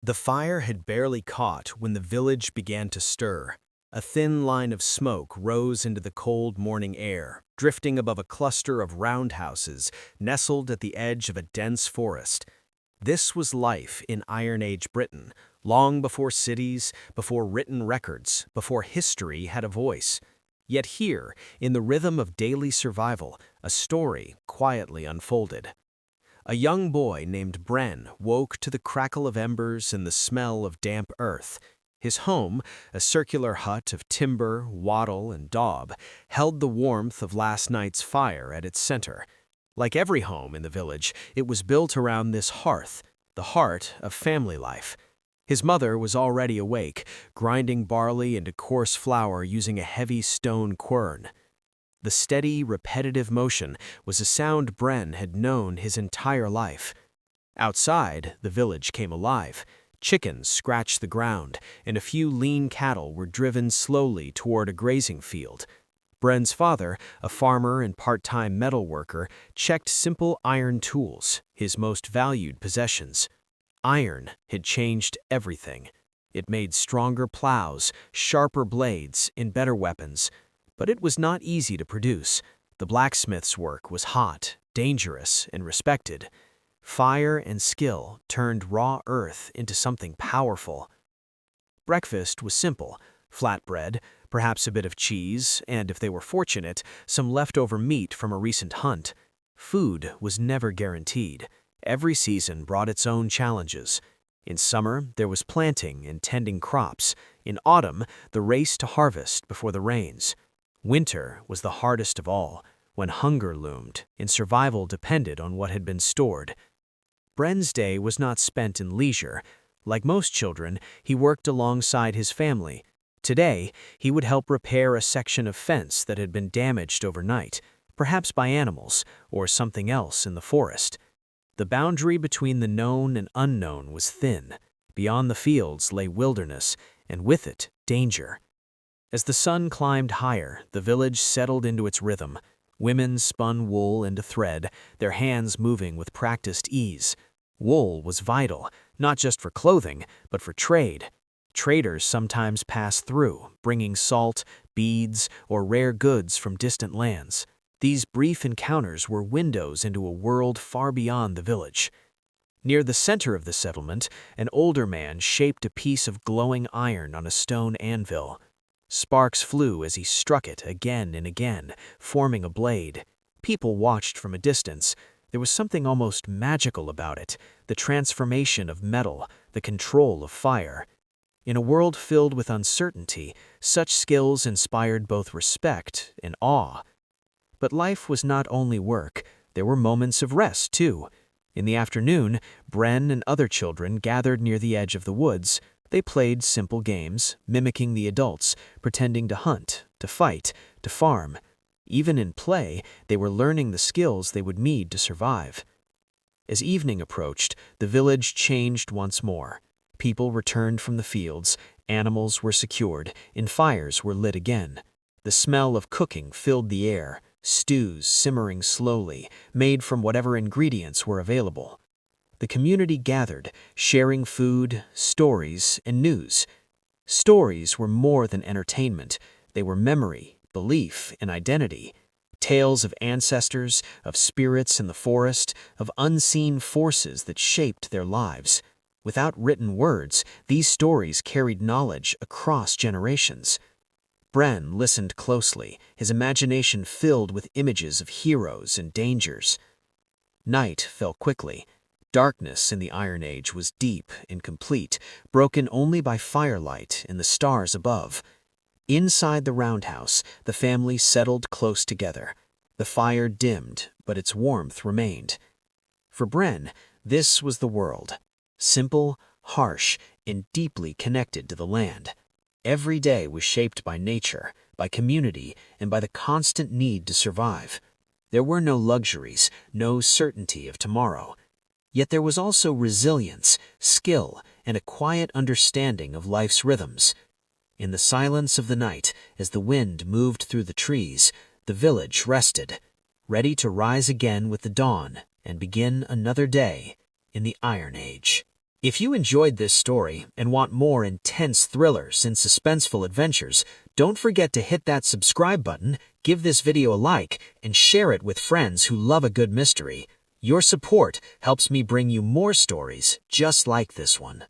The fire had barely caught when the village began to stir. A thin line of smoke rose into the cold morning air, drifting above a cluster of roundhouses nestled at the edge of a dense forest. This was life in Iron Age Britain, long before cities, before written records, before history had a voice. Yet here, in the rhythm of daily survival, a story quietly unfolded. A young boy named Bren woke to the crackle of embers and the smell of damp earth. His home, a circular hut of timber, wattle, and daub, held the warmth of last night's fire at its center. Like every home in the village, it was built around this hearth, the heart of family life. His mother was already awake, grinding barley into coarse flour using a heavy stone quern. The steady, repetitive motion was a sound Bren had known his entire life. Outside, the village came alive. Chickens scratched the ground, and a few lean cattle were driven slowly toward a grazing field. Bren's father, a farmer and part-time metal worker, checked simple iron tools, his most valued possessions. Iron had changed everything. It made stronger plows, sharper blades, and better weapons. But it was not easy to produce. The blacksmith's work was hot, dangerous, and respected. Fire and skill turned raw earth into something powerful. Breakfast was simple: flatbread, perhaps a bit of cheese, and if they were fortunate, some leftover meat from a recent hunt. Food was never guaranteed. Every season brought its own challenges. In summer, there was planting and tending crops. In autumn, the race to harvest before the rains. Winter was the hardest of all, when hunger loomed and survival depended on what had been stored. Bren's day was not spent in leisure. Like most children, he worked alongside his family. Today, he would help repair a section of fence that had been damaged overnight, perhaps by animals or something else in the forest. The boundary between the known and unknown was thin. Beyond the fields lay wilderness, and with it, danger. As the sun climbed higher, the village settled into its rhythm. Women spun wool into thread, their hands moving with practiced ease. Wool was vital, not just for clothing, but for trade. Traders sometimes passed through, bringing salt, beads, or rare goods from distant lands. These brief encounters were windows into a world far beyond the village. Near the center of the settlement, an older man shaped a piece of glowing iron on a stone anvil. Sparks flew as he struck it again and again, forming a blade. People watched from a distance. There was something almost magical about it, the transformation of metal, the control of fire. In a world filled with uncertainty, such skills inspired both respect and awe. But life was not only work. There were moments of rest, too. In the afternoon, Bren and other children gathered near the edge of the woods. They played simple games, mimicking the adults, pretending to hunt, to fight, to farm. Even in play, they were learning the skills they would need to survive. As evening approached, the village changed once more. People returned from the fields, animals were secured, and fires were lit again. The smell of cooking filled the air, stews simmering slowly, made from whatever ingredients were available. The community gathered, sharing food, stories, and news. Stories were more than entertainment. They were memory, belief, and identity. Tales of ancestors, of spirits in the forest, of unseen forces that shaped their lives. Without written words, these stories carried knowledge across generations. Bren listened closely, his imagination filled with images of heroes and dangers. Night fell quickly. Darkness in the Iron Age was deep and complete, broken only by firelight and the stars above. Inside the roundhouse, the family settled close together. The fire dimmed, but its warmth remained. For Bren, this was the world. Simple, harsh, and deeply connected to the land. Every day was shaped by nature, by community, and by the constant need to survive. There were no luxuries, no certainty of tomorrow. Yet there was also resilience, skill, and a quiet understanding of life's rhythms. In the silence of the night, as the wind moved through the trees, the village rested, ready to rise again with the dawn and begin another day in the Iron Age. If you enjoyed this story and want more intense thrillers and suspenseful adventures, don't forget to hit that subscribe button, give this video a like, and share it with friends who love a good mystery. Your support helps me bring you more stories just like this one.